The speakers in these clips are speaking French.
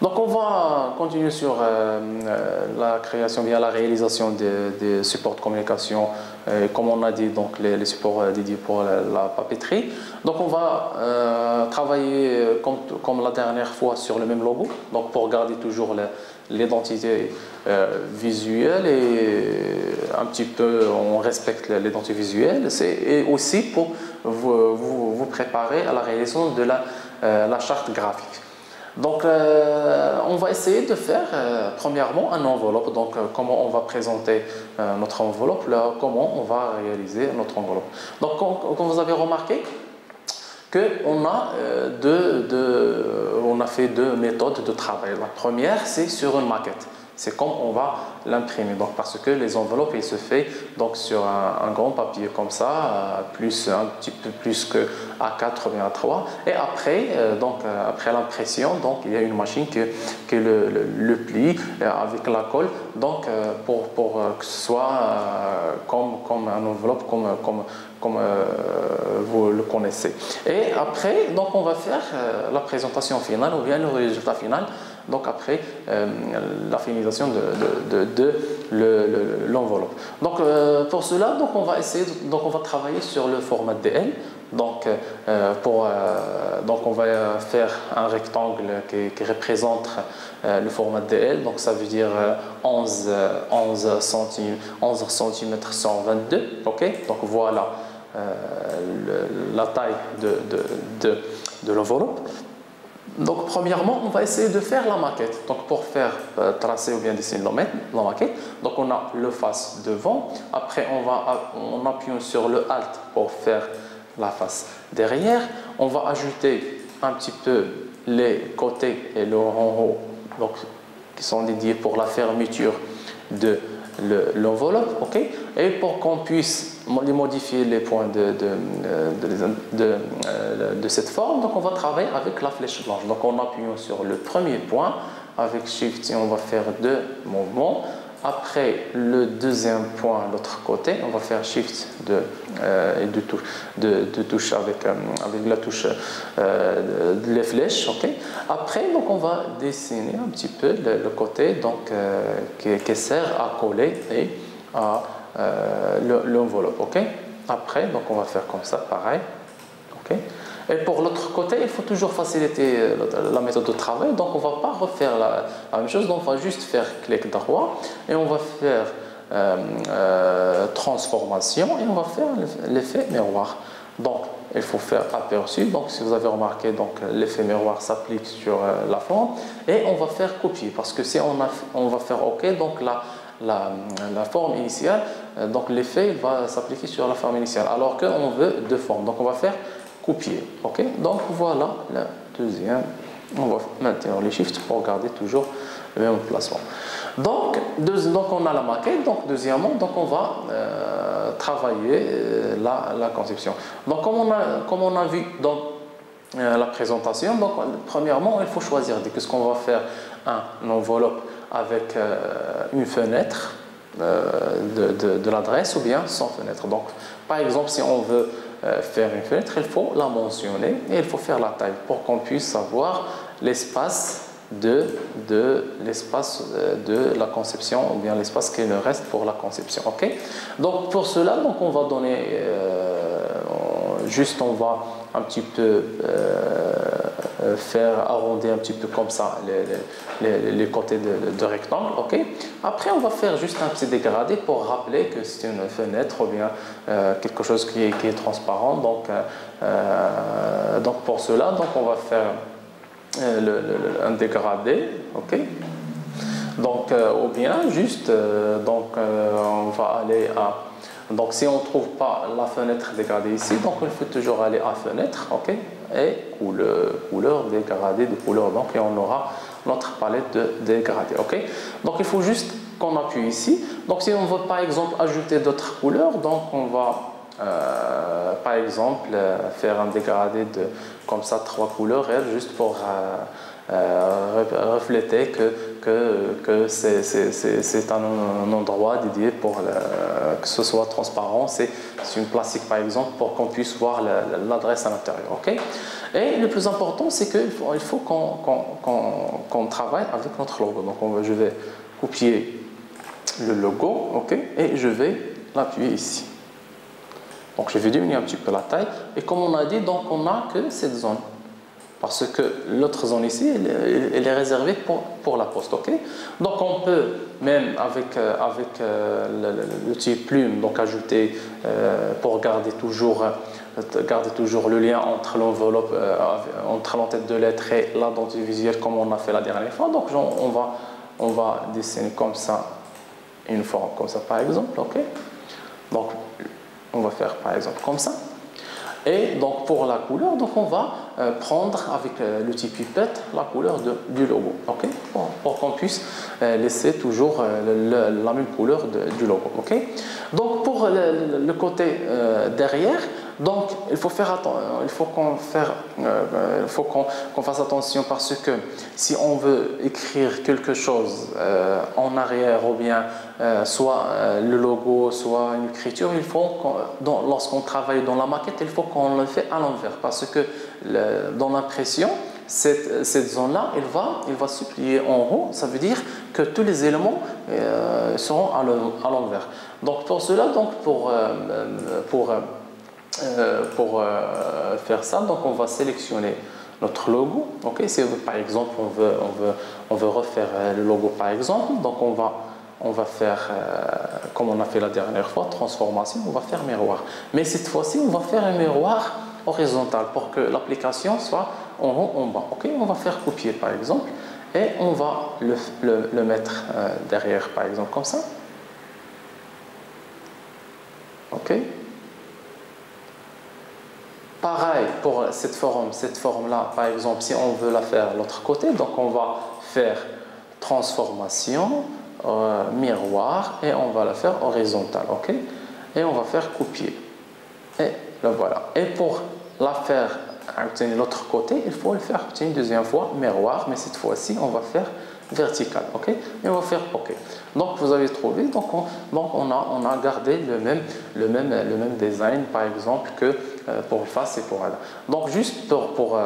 Donc on va continuer sur la création, bien la réalisation des supports de communication, comme on a dit, donc les supports dédiés pour la papeterie. Donc on va travailler comme la dernière fois sur le même logo, donc pour garder toujours l'identité visuelle et un petit peu on respecte l'identité visuelle, et aussi pour vous préparer à la réalisation de la charte graphique. Donc, on va essayer de faire premièrement un enveloppe. Donc, comment on va présenter notre enveloppe, là, comment on va réaliser notre enveloppe. Donc, comme vous avez remarqué, qu'on a, on a fait deux méthodes de travail. La première, c'est sur une maquette. C'est comme on va l'imprimer. Donc, parce que les enveloppes, il se fait donc sur un grand papier comme ça, plus un petit peu plus que A4 ou bien A3. Et après, après l'impression, donc il y a une machine qui le plie avec la colle. Donc, pour que ce soit comme un enveloppe, comme vous le connaissez. Et après, donc on va faire la présentation finale ou bien le résultat final. Donc après la finalisation de l'enveloppe. Donc pour cela, donc on va essayer, donc on va travailler sur le format DL. Donc, donc on va faire un rectangle qui représente le format DL. Donc ça veut dire 11 cm 122. Ok. Donc voilà la taille de l'enveloppe. Donc, premièrement, on va essayer de faire la maquette. Donc, pour faire tracer ou bien dessiner la maquette, donc on a le face devant. Après, on appuie sur le Alt pour faire la face derrière. On va ajouter un petit peu les côtés et le en haut, donc, qui sont dédiés pour la fermeture de l'enveloppe, ok. Et pour qu'on puisse modifier les points de cette forme, donc on va travailler avec la flèche blanche. Donc on appuie sur le premier point avec Shift et on va faire deux mouvements. Après le deuxième point, l'autre côté, on va faire Shift et de touche avec la touche les flèches, ok. Après, donc on va dessiner un petit peu le côté donc qui sert à coller et à l'enveloppe, ok. Après, donc on va faire comme ça, pareil, ok. Et pour l'autre côté, il faut toujours faciliter la méthode de travail. Donc, on ne va pas refaire la même chose. Donc, on va juste faire clic droit et on va faire transformation et on va faire l'effet miroir. Donc, il faut faire aperçu. Donc, si vous avez remarqué, donc l'effet miroir s'applique sur la forme et on va faire copier parce que si on va faire OK, donc la forme initiale, donc l'effet va s'appliquer sur la forme initiale alors qu'on veut deux formes. Donc, on va faire copier, ok. Donc voilà la deuxième. On va maintenir les shifts pour garder toujours le même emplacement. Donc on a la maquette. Donc deuxièmement, donc on va travailler la conception. Donc comme on a vu dans la présentation, donc premièrement il faut choisir qu'est-ce qu'on va faire, une enveloppe avec une fenêtre de l'adresse ou bien sans fenêtre. Donc par exemple si on veut faire une fenêtre, il faut la mentionner et il faut faire la taille pour qu'on puisse savoir l'espace de la conception ou bien l'espace qu'il nous reste pour la conception, ok. Donc pour cela, donc on va donner juste on va un petit peu faire arrondir un petit peu comme ça les côtés de rectangle, ok. Après on va faire juste un petit dégradé pour rappeler que c'est une fenêtre ou bien quelque chose qui est transparent. Donc pour cela, donc on va faire un dégradé, ok. Donc ou bien juste on va aller à, donc si on ne trouve pas la fenêtre dégradée ici, donc il faut toujours aller à fenêtre, ok, et couleur dégradée de couleur, donc et on aura notre palette de dégradé, ok. Donc il faut juste qu'on appuie ici. Donc si on veut par exemple ajouter d'autres couleurs, donc on va par exemple faire un dégradé de comme ça 3 couleurs juste pour refléter que que c'est un endroit dédié pour que ce soit transparent. C'est une plastique par exemple pour qu'on puisse voir l'adresse à l'intérieur. Okay? Et le plus important, c'est qu'il faut qu'on travaille avec notre logo. Donc je vais copier le logo, okay? Et je vais l'appuyer ici. Donc je vais diminuer un petit peu la taille. Et comme on a dit, donc on n'a que cette zone. Parce que l'autre zone ici, elle est réservée pour la poste. Okay? Donc on peut, même avec l'outil plume, donc ajouter pour garder toujours le lien entre l'enveloppe, entre l'entête de lettres et l'identité visuelle comme on a fait la dernière fois. Donc on va dessiner comme ça, une forme comme ça par exemple. Okay? Donc on va faire par exemple comme ça. Et donc pour la couleur, donc on va prendre avec l'outil pipette la couleur du logo, okay? Pour qu'on puisse laisser toujours la même couleur du logo. Okay? Donc pour le côté derrière, donc il faut qu'on fasse attention parce que si on veut écrire quelque chose en arrière ou bien soit le logo, soit une écriture, il faut lorsqu'on travaille dans la maquette, il faut qu'on le fait à l'envers parce que dans l'impression, cette zone-là, elle va se plier en haut. Ça veut dire que tous les éléments seront à l'envers. Donc pour cela, donc pour faire ça, donc on va sélectionner notre logo. Okay? Si par exemple on veut refaire le logo par exemple, donc on va faire comme on a fait la dernière fois, transformation, on va faire miroir. Mais cette fois-ci, on va faire un miroir horizontal pour que l'application soit en haut, en bas. Okay? On va faire copier par exemple et on va le mettre derrière par exemple comme ça. Ok. Pareil pour cette forme-là, par exemple, si on veut la faire de l'autre côté, donc on va faire transformation, miroir, et on va la faire horizontale, ok? Et on va faire copier. Et le voilà. Et pour la faire obtenir l'autre côté, il faut le faire une deuxième fois, miroir, mais cette fois-ci, on va faire vertical, ok? Et on va faire OK. Donc vous avez trouvé, donc on a gardé le même design par exemple que pour le face et pour elle. Donc juste pour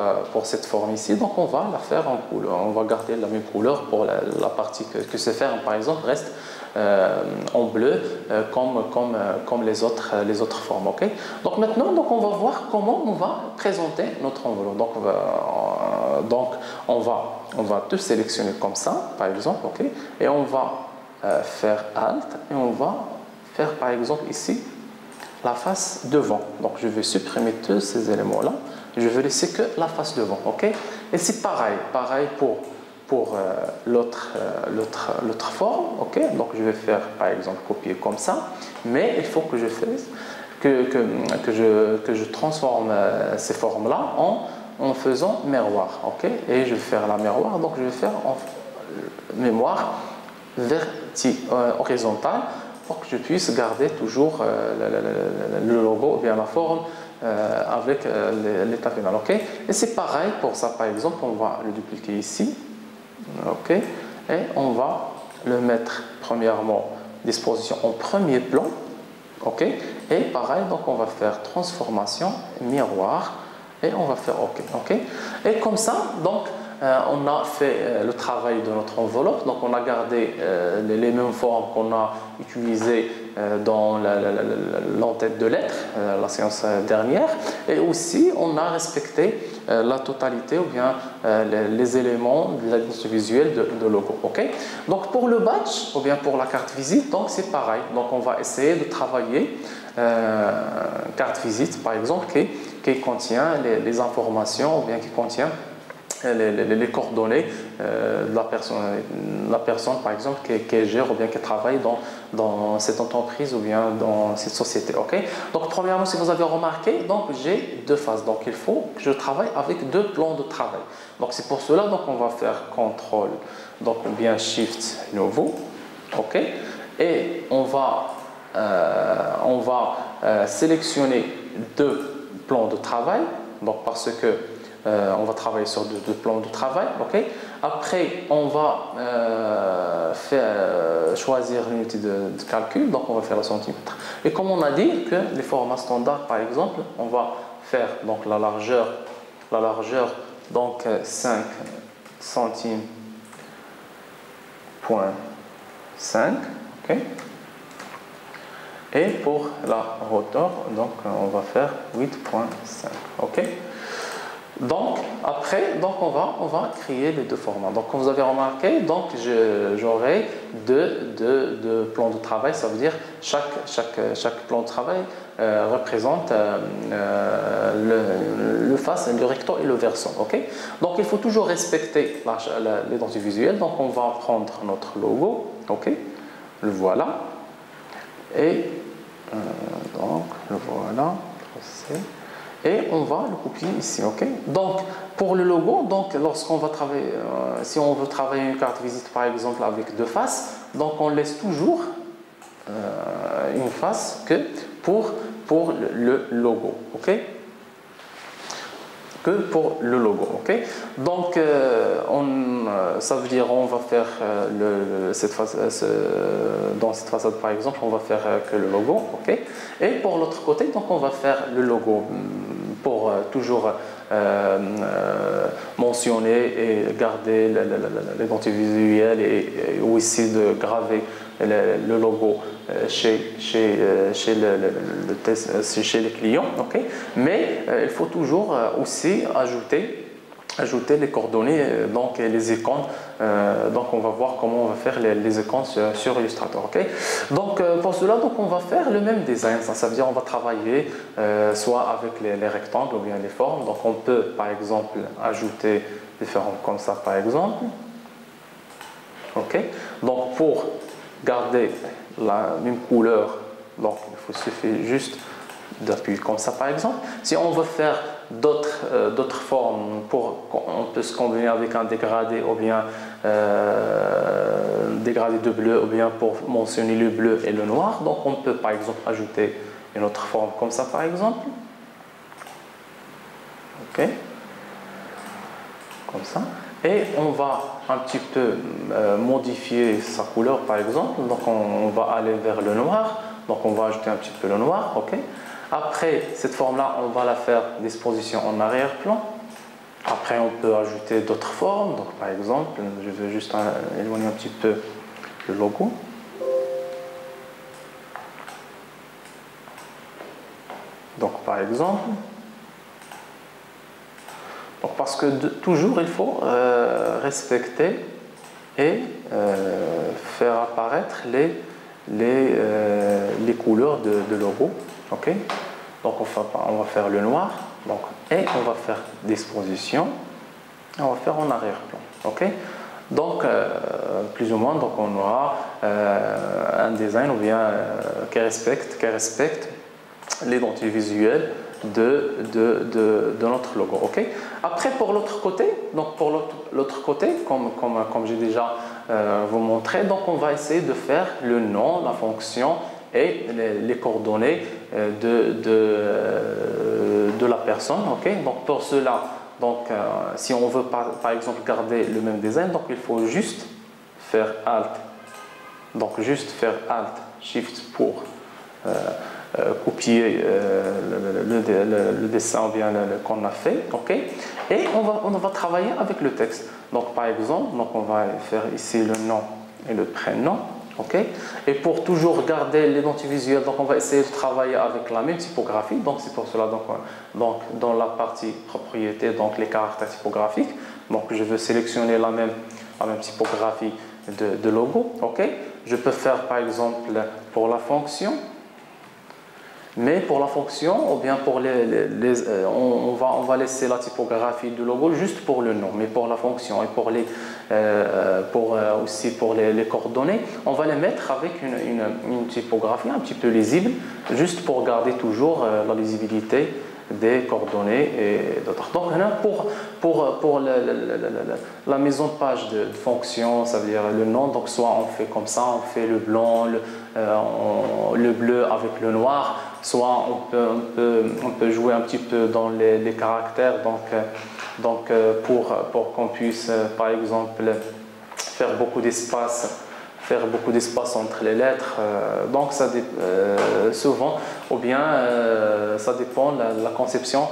cette forme ici, donc on va la faire en couleur, on va garder la même couleur pour la partie que ce ferme par exemple reste en bleu comme les autres formes, ok? Donc maintenant on va voir comment on va présenter notre enveloppe. Donc on va tout sélectionner comme ça par exemple, ok? Et on va faire Alt et on va faire par exemple ici la face devant. Donc je vais supprimer tous ces éléments là, je vais laisser que la face devant, ok? Et c'est pareil pour l'autre forme, ok? Donc je vais faire par exemple copier comme ça, mais il faut que je fasse que je transforme ces formes là en faisant miroir, ok? Et je vais faire la miroir, donc je vais faire en mémoire horizontale pour que je puisse garder toujours le logo ou bien la forme avec l'état final, ok? Et c'est pareil pour ça, par exemple, on va le dupliquer ici, ok? Et on va le mettre premièrement disposition en premier plan, ok? Et pareil, donc on va faire transformation, miroir, et on va faire OK, ok? Et comme ça, donc on a fait le travail de notre enveloppe, donc on a gardé les mêmes formes qu'on a utilisées dans l'entête de lettres, la séance dernière, et aussi on a respecté la totalité ou bien les éléments de l'identité visuelle de logo, ok? Donc pour le badge ou bien pour la carte visite, donc c'est pareil, donc on va essayer de travailler carte visite par exemple qui contient les informations ou bien qui contient les coordonnées de la personne par exemple qui gère ou bien qui travaille dans cette entreprise ou bien dans cette société, ok? Donc premièrement, si vous avez remarqué, donc j'ai deux phases, donc il faut que je travaille avec deux plans de travail. Donc c'est pour cela, donc on va faire CTRL, donc ou bien SHIFT nouveau, ok? Et on va sélectionner deux plans de travail, donc parce que on va travailler sur deux plans de travail, ok? Après, on va choisir l'unité de calcul, donc on va faire le centimètre. Et comme on a dit que les formats standards, par exemple, on va faire donc la largeur donc 5 centimes point 5, ok. Et pour la hauteur, donc on va faire 8.5, ok. Donc après, donc on va créer les deux formats. Donc comme vous avez remarqué, donc j'aurai deux plans de travail. Ça veut dire chaque plan de travail représente le face, le recto et le versant. Ok. Donc il faut toujours respecter l'identité visuelle. Donc on va prendre notre logo. Ok. Le voilà. Et donc le voilà. Et on va le copier ici, ok. Donc pour le logo, donc lorsqu'on va travailler, si on veut travailler une carte visite par exemple avec deux faces, donc on laisse toujours une face que pour le logo, ok. Que pour le logo, ok. Donc ça veut dire on va faire dans cette façade par exemple, on va faire que le logo, ok. Et pour l'autre côté, donc on va faire le logo pour toujours mentionner et garder l'identité visuelle et aussi de graver le logo chez les clients, ok. Mais il faut toujours aussi ajouter les coordonnées, donc les icônes. Donc on va voir comment on va faire les icônes sur Illustrator, ok. Donc pour cela, donc on va faire le même design. Ça veut dire on va travailler soit avec les rectangles ou bien les formes. Donc on peut par exemple ajouter des formes comme ça par exemple, ok. Donc pour garder la même couleur, donc il suffit juste d'appuyer comme ça par exemple. Si on veut faire d'autres formes, on peut se combiner avec un dégradé ou bien dégradé de bleu ou bien pour mentionner le bleu et le noir. Donc on peut par exemple ajouter une autre forme comme ça par exemple, ok, comme ça. Et on va un petit peu modifier sa couleur par exemple. Donc on va aller vers le noir. Donc on va ajouter un petit peu le noir, ok. Après cette forme là, on va la faire disposition en arrière-plan. Après on peut ajouter d'autres formes. Donc par exemple, je veux juste éloigner un petit peu le logo. Donc par exemple, parce que toujours il faut respecter et faire apparaître les couleurs de logo, ok. Donc on va faire le noir, donc, et on va faire disposition, et on va faire en arrière-plan, ok. Donc plus ou moins, donc on aura un design ou bien qui respecte l'identité visuelle de notre logo, ok. Après pour l'autre côté, donc pour l'autre côté, comme j'ai déjà vous montré, donc on va essayer de faire le nom, la fonction et les coordonnées de la personne, ok. Donc pour cela, donc si on veut par exemple garder le même design, donc il faut juste faire Alt, donc juste faire Alt Shift pour copier le dessin bien qu'on a fait, ok. Et on va travailler avec le texte. Donc par exemple, donc on va faire ici le nom et le prénom, ok. Et pour toujours garder l'identité visuelle, donc on va essayer de travailler avec la même typographie. Donc c'est pour cela, donc dans la partie propriété, donc les caractères typographiques, donc je veux sélectionner la même typographie de logo, ok. Je peux faire par exemple pour la fonction. Mais pour la fonction, ou bien pour on va laisser la typographie du logo juste pour le nom. Mais pour la fonction et aussi pour les coordonnées, on va les mettre avec une typographie un petit peu lisible, juste pour garder toujours la lisibilité des coordonnées et d'autres. Donc pour la mise en page de fonction, ça veut dire le nom, donc soit on fait comme ça, on fait le blanc, le bleu avec le noir, soit on peut jouer un petit peu dans les caractères, pour qu'on puisse, par exemple, faire beaucoup d'espace entre les lettres. Donc, souvent, ou bien ça dépend de la conception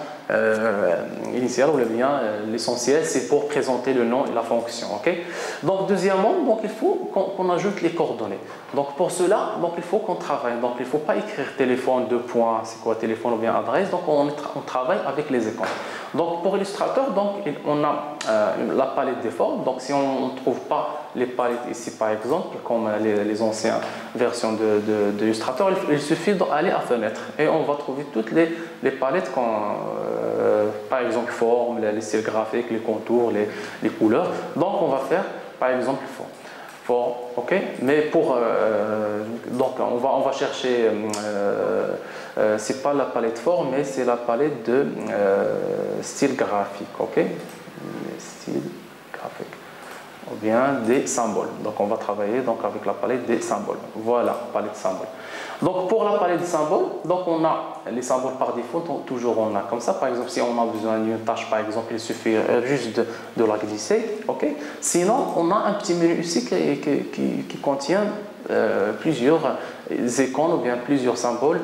initiale, ou bien l'essentiel, c'est pour présenter le nom et la fonction. Okay? Donc, deuxièmement, donc, il faut qu'on ajoute les coordonnées. Donc, pour cela, donc, il faut qu'on travaille. Donc, il ne faut pas écrire téléphone, deux points, c'est quoi téléphone ou bien adresse. Donc, on travaille avec les icônes. Donc, pour Illustrator, donc, on a la palette des formes. Donc, si on ne trouve pas les palettes ici, par exemple, comme les anciennes versions de Illustrator, il suffit d'aller à Fenêtre et on va trouver toutes les palettes, par exemple, formes, les styles graphiques, les contours, les couleurs. Donc, on va faire, par exemple, forme. Ok, mais donc on va chercher, c'est pas la palette forme, mais c'est la palette de style graphique. Ok, style graphique ou bien des symboles. Donc on va travailler donc avec la palette des symboles. Voilà, palette symboles. Donc pour la palette des symboles, donc on a les symboles par défaut, donc toujours on a comme ça. Par exemple, si on a besoin d'une tâche, par exemple, il suffit juste de la glisser. Ok. Sinon, on a un petit menu ici qui contient plusieurs icônes ou bien plusieurs symboles.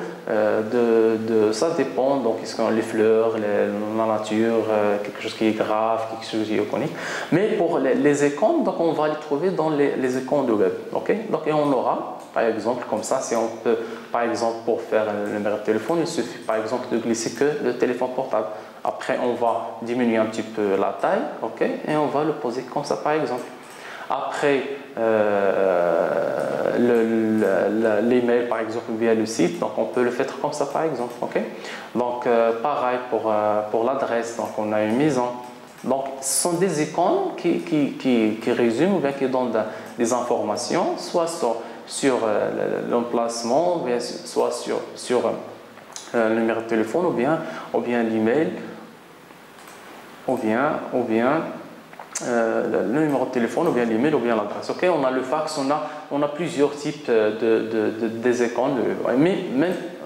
Ça dépend, donc les fleurs, la nature, quelque chose qui est grave, quelque chose qui est iconique. Mais pour les icônes, donc on va les trouver dans les icônes de web. Okay? Donc, et on aura, par exemple, comme ça, si on peut, par exemple, pour faire le numéro de téléphone, il suffit par exemple de glisser que le téléphone portable. Après, on va diminuer un petit peu la taille, ok, et on va le poser comme ça, par exemple. Après, l'email, par exemple, via le site, donc on peut le faire comme ça, par exemple, ok. Donc, pareil pour l'adresse, donc on a une maison. Donc, ce sont des icônes qui résument ou bien qui donnent des informations, soit sur l'emplacement, soit sur le numéro de téléphone, ou bien l'email, ou bien le numéro de téléphone, ou bien l'email, ou bien l'adresse. Ok, on a le fax, on a plusieurs types des icônes, mais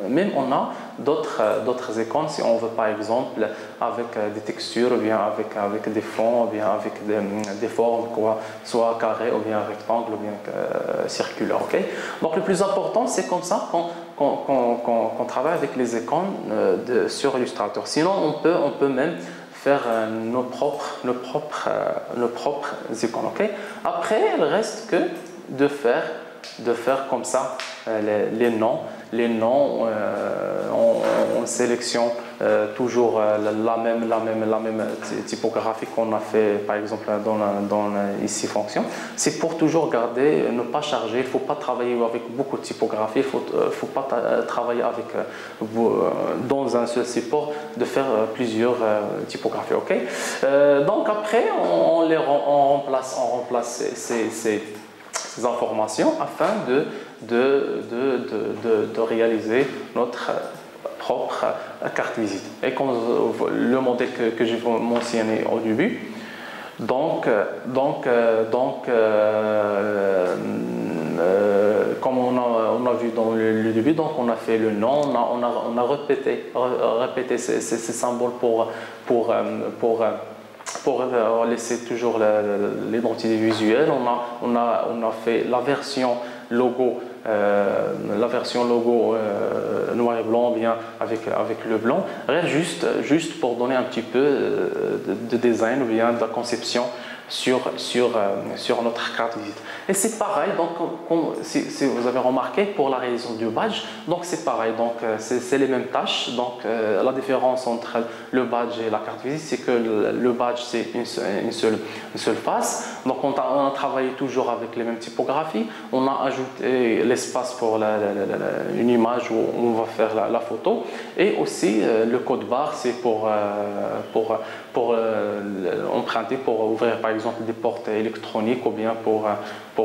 même on a d'autres icônes si on veut, par exemple, avec des textures, ou bien avec des fonds, ou bien avec des formes, soit carré, ou bien rectangle, ou bien circulaire. Ok, donc le plus important, c'est comme ça qu'on travaille avec les icônes sur Illustrator. Sinon, on peut même faire nos propres icônes. Okay? Après, il reste que de faire comme ça les noms. On sélectionne toujours la même typographie qu'on a fait, par exemple, dans ici fonction. C'est pour toujours garder, ne pas charger. Il ne faut pas travailler avec beaucoup de typographie. Il ne faut pas travailler avec dans un seul support, de faire plusieurs typographies. Okay? Donc après, on remplace ces informations afin de réaliser notre propre carte visite. Et comme le modèle que j'ai mentionné au début, comme on a vu dans le début, donc on a fait le nom, on a répété ces symboles pour laisser toujours l'identité visuelle. On a fait la version logo noir et blanc, bien avec le blanc, juste pour donner un petit peu de design ou bien de la conception sur notre carte visite. Et c'est pareil, donc si vous avez remarqué pour la réalisation du badge, donc c'est pareil, donc c'est les mêmes tâches. Donc la différence entre le badge et la carte visite, c'est que le badge c'est une seule face. Donc on a travaillé toujours avec les mêmes typographies. On a ajouté l'espace pour une image où on va faire la photo, et aussi le code barre, c'est pour emprunter, pour ouvrir par exemple des portes électroniques, ou bien pour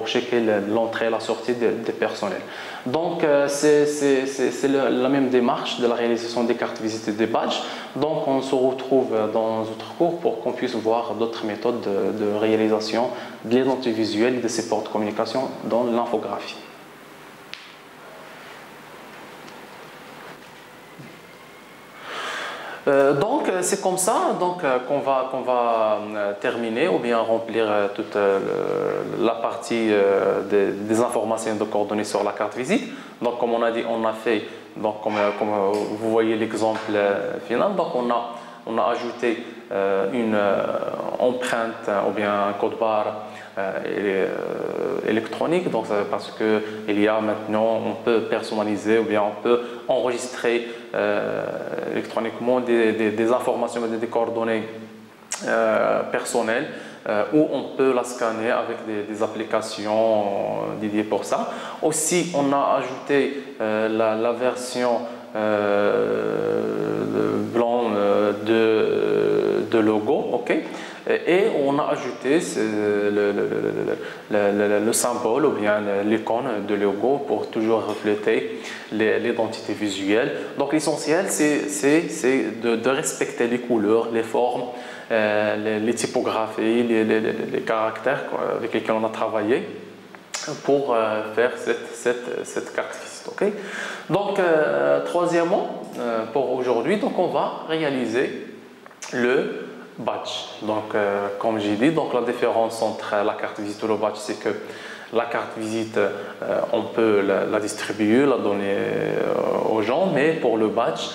checker l'entrée et la sortie des personnels. Donc c'est la même démarche de la réalisation des cartes visites et des badges. Donc on se retrouve dans d'autres cours pour qu'on puisse voir d'autres méthodes de réalisation de l'identité visuelle de ces portes de communication dans l'infographie. Donc c'est comme ça donc, qu'on va terminer ou bien remplir toute la partie des informations de coordonnées sur la carte visite. Donc comme on a dit, on a fait, donc, comme vous voyez l'exemple final, donc on a ajouté une empreinte ou bien un code barre électronique, donc parce que il y a maintenant, on peut personnaliser ou bien on peut enregistrer électroniquement des informations, des coordonnées personnelles où on peut la scanner avec des applications dédiées pour ça. Aussi, on a ajouté la version blanc de logo, ok? Et on a ajouté le symbole ou bien l'icône de logo pour toujours refléter l'identité visuelle. Donc l'essentiel, c'est de respecter les couleurs, les formes, les typographies, les caractères avec lesquels on a travaillé pour faire cette carte visite. Okay? Donc, troisièmement, pour aujourd'hui, donc on va réaliser le badge. Donc, comme j'ai dit, donc la différence entre la carte visite et le badge, c'est que la carte visite, on peut la distribuer, la donner aux gens, mais pour le badge,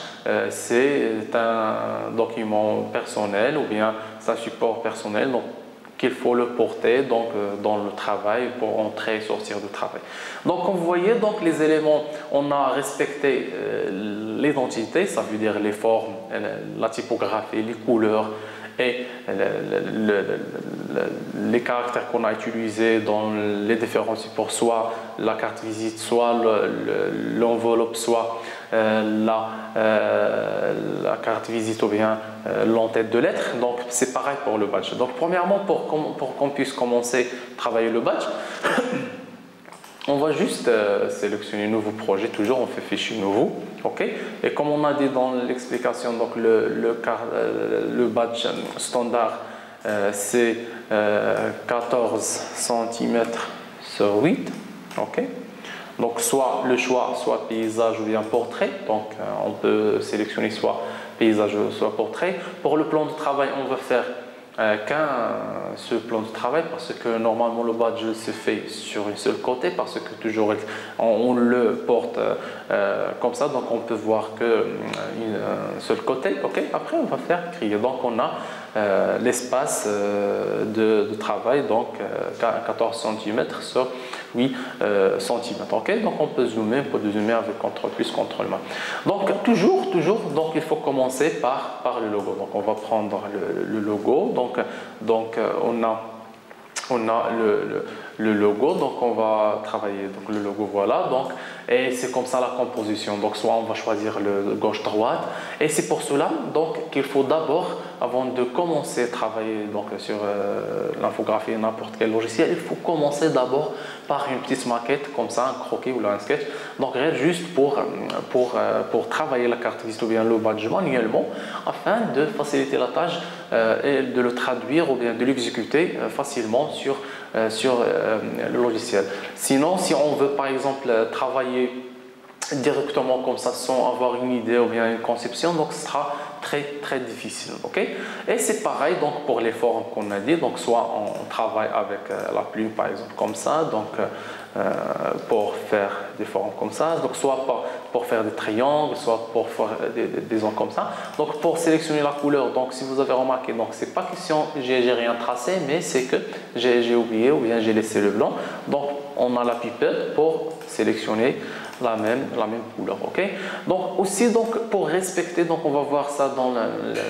c'est un document personnel ou bien c'est un support personnel donc, qu'il faut le porter donc, dans le travail pour entrer et sortir du travail. Donc, comme vous voyez, donc, les éléments, on a respecté l'identité, ça veut dire les formes, la typographie, les couleurs, et les caractères qu'on a utilisés dans les différents supports, soit la carte visite, soit l'enveloppe, soit la carte visite ou bien l'entête de lettres. Donc c'est pareil pour le badge. Donc premièrement, pour qu'on puisse commencer à travailler le badge, on va juste sélectionner un nouveau projet, toujours on fait fichier nouveau, ok. Et comme on a dit dans l'explication, donc le badge standard c'est 14 cm sur 8, ok. Donc soit le choix, soit paysage ou bien portrait, donc on peut sélectionner soit paysage soit portrait. Pour le plan de travail, on va faire qu'un seul plan de travail parce que normalement le badge se fait sur un seul côté parce que toujours on le porte comme ça, donc on peut voir qu'un seul côté, ok. Après on va faire crier, donc on a l'espace de travail, donc 14 cm sur 8 cm, ok. Donc on peut zoomer avec CTRL plus CTRL moins. Donc toujours donc il faut commencer par le logo. Donc on va prendre le logo, donc on a le logo, donc on va travailler donc le logo, voilà, donc et c'est comme ça la composition. Donc soit on va choisir le gauche-droite, et c'est pour cela donc qu'il faut d'abord, avant de commencer à travailler donc sur l'infographie, n'importe quel logiciel, il faut commencer d'abord par une petite maquette comme ça, un croquis ou un sketch, donc juste pour travailler la carte visite ou bien le badge manuellement afin de faciliter la tâche et de le traduire ou bien de l'exécuter facilement sur le logiciel. Sinon, si on veut par exemple travailler directement comme ça sans avoir une idée ou bien une conception, donc ce sera très difficile, ok. Et c'est pareil donc pour les formes qu'on a dit, donc soit on travaille avec la plume par exemple comme ça, donc pour faire des formes comme ça, donc soit pour faire des triangles, soit pour faire des ondes comme ça. Donc pour sélectionner la couleur, donc si vous avez remarqué, donc c'est pas question j'ai rien tracé, mais c'est que j'ai oublié ou bien j'ai laissé le blanc. Donc on a la pipette pour sélectionner la même couleur, ok. Donc aussi donc pour respecter, donc on va voir ça dans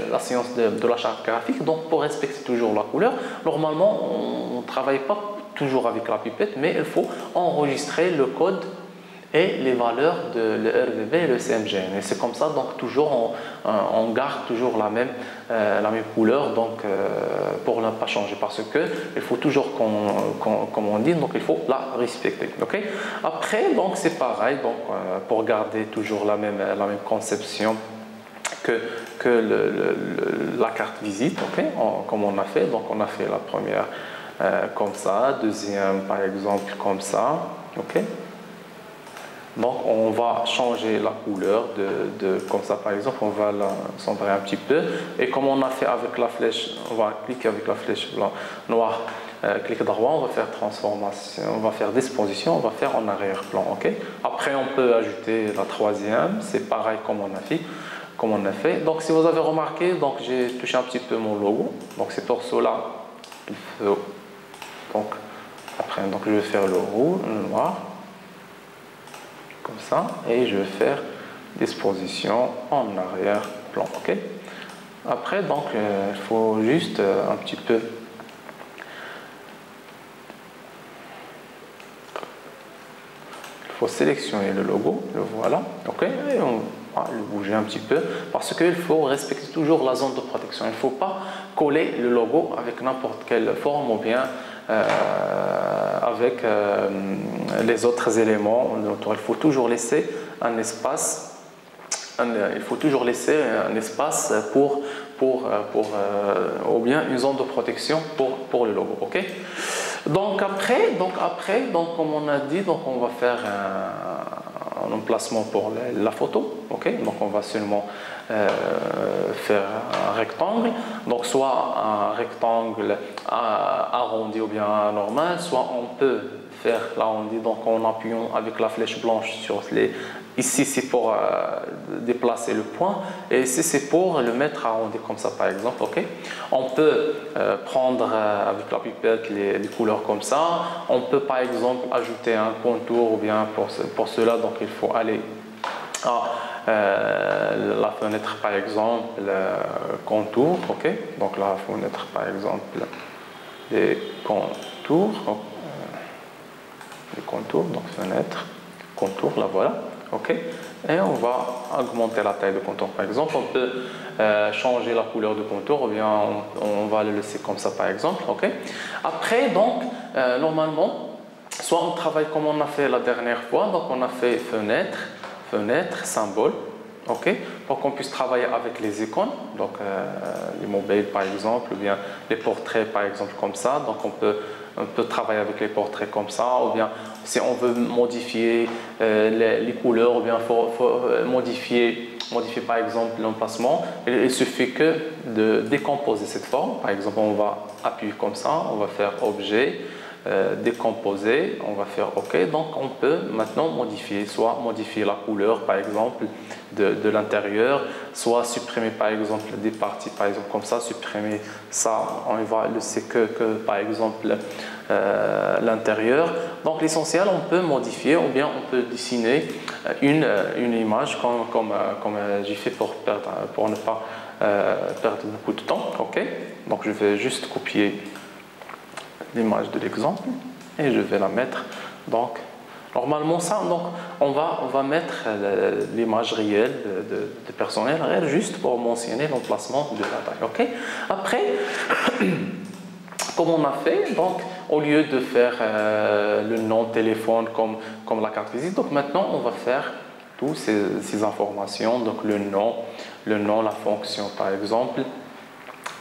la séance de la charte graphique. Donc pour respecter toujours la couleur, normalement on ne travaille pas toujours avec la pipette, mais il faut enregistrer le code et les valeurs de l'RVB et le CMGN. Et c'est comme ça, donc toujours on garde toujours la même couleur, donc pour ne pas changer, parce que il faut toujours, comme on dit, donc il faut la respecter. Okay. Après, donc c'est pareil, donc pour garder toujours la même conception que la carte visite, okay, comme on a fait. Donc on a fait la première comme ça, deuxième par exemple comme ça, ok. Donc on va changer la couleur comme ça par exemple, on va la centrer un petit peu. Et comme on a fait avec la flèche, on va cliquer avec la flèche noire, clic droit, on va faire transformation, on va faire disposition, on va faire en arrière-plan. Ok. Après on peut ajouter la troisième, c'est pareil comme on a fait. Donc si vous avez remarqué, donc j'ai touché un petit peu mon logo. Donc c'est pour cela qu'il faut. Donc après donc je vais faire le rouge, le noir. Comme ça, et je vais faire disposition en arrière-plan. Ok. Après, donc, il faut juste un petit peu. Il faut sélectionner le logo, le voilà. Ok. Et on va le bouger un petit peu parce qu'il faut respecter toujours la zone de protection. Il ne faut pas coller le logo avec n'importe quelle forme ou bien avec les autres éléments. Il faut toujours laisser un espace. Il faut toujours laisser un espace ou bien une zone de protection pour le logo. Ok. Donc après, comme on a dit, donc on va faire un emplacement pour la photo. Ok. Donc on va seulement faire un rectangle, donc soit un rectangle arrondi ou bien normal, soit on peut faire l'arrondi donc en appuyant avec la flèche blanche sur les. Ici c'est pour déplacer le point et ici c'est pour le mettre arrondi comme ça par exemple. Ok. On peut prendre avec la pipette les couleurs comme ça. On peut par exemple ajouter un contour ou bien pour cela donc il faut aller à la fenêtre par exemple contour. Ok. Donc la fenêtre par exemple des contours, donc fenêtre contour, la voilà. Ok. Et on va augmenter la taille de contour par exemple. On peut changer la couleur de contour ou bien on va le laisser comme ça par exemple. Ok. Après donc normalement soit on travaille comme on a fait la dernière fois, donc on a fait fenêtre, symbole. Ok, pour qu'on puisse travailler avec les icônes, donc les mobiles par exemple, ou bien les portraits par exemple comme ça. Donc on peut travailler avec les portraits comme ça, ou bien si on veut modifier les couleurs, ou bien faut modifier par exemple l'emplacement, il suffit que de décomposer cette forme. Par exemple, on va appuyer comme ça, on va faire objet, décomposer, on va faire OK. Donc on peut maintenant soit modifier la couleur par exemple de l'intérieur, soit supprimer par exemple des parties par exemple comme ça, supprimer ça, on va laisser que par exemple l'intérieur. Donc l'essentiel, on peut modifier ou bien on peut dessiner une image comme j'ai fait pour ne pas perdre beaucoup de temps. OK. Donc je vais juste copier l'image de l'exemple et je vais la mettre. Donc normalement ça, donc on va mettre l'image réelle de personnel réel juste pour mentionner l'emplacement de la taille. Ok. Après comme on a fait, donc au lieu de faire le nom de téléphone comme la carte visite, donc maintenant on va faire toutes ces informations, donc le nom, la fonction par exemple,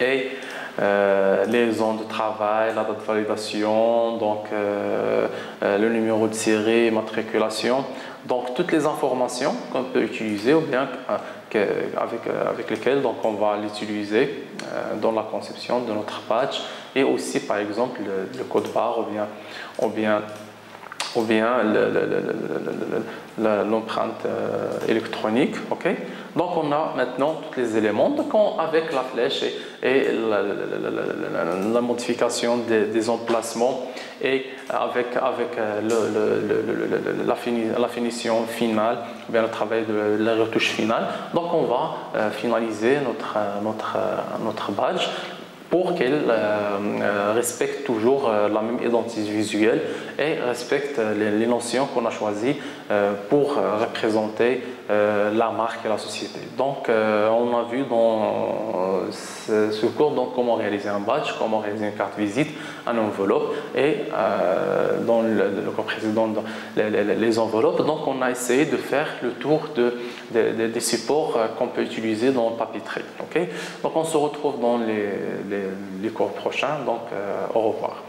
et les zones de travail, la date de validation, donc le numéro de série, immatriculation, donc toutes les informations qu'on peut utiliser ou bien avec lesquelles donc on va l'utiliser dans la conception de notre page, et aussi par exemple le code barre ou bien l'empreinte électronique. Ok. Donc on a maintenant tous les éléments. Donc avec la flèche et la modification des emplacements et avec la finition finale, bien le travail de la retouche finale. Donc on va finaliser notre badge pour qu'elle respecte toujours la même identité visuelle et respecte les notions qu'on a choisies pour représenter la marque et la société. Donc on a vu dans ce cours donc, comment réaliser un badge, comment réaliser une carte visite, un enveloppe, et dans le cours précédent, dans les enveloppes, donc on a essayé de faire le tour des supports qu'on peut utiliser dans Papeterie. Okay. Donc on se retrouve dans les cours prochains, donc au revoir.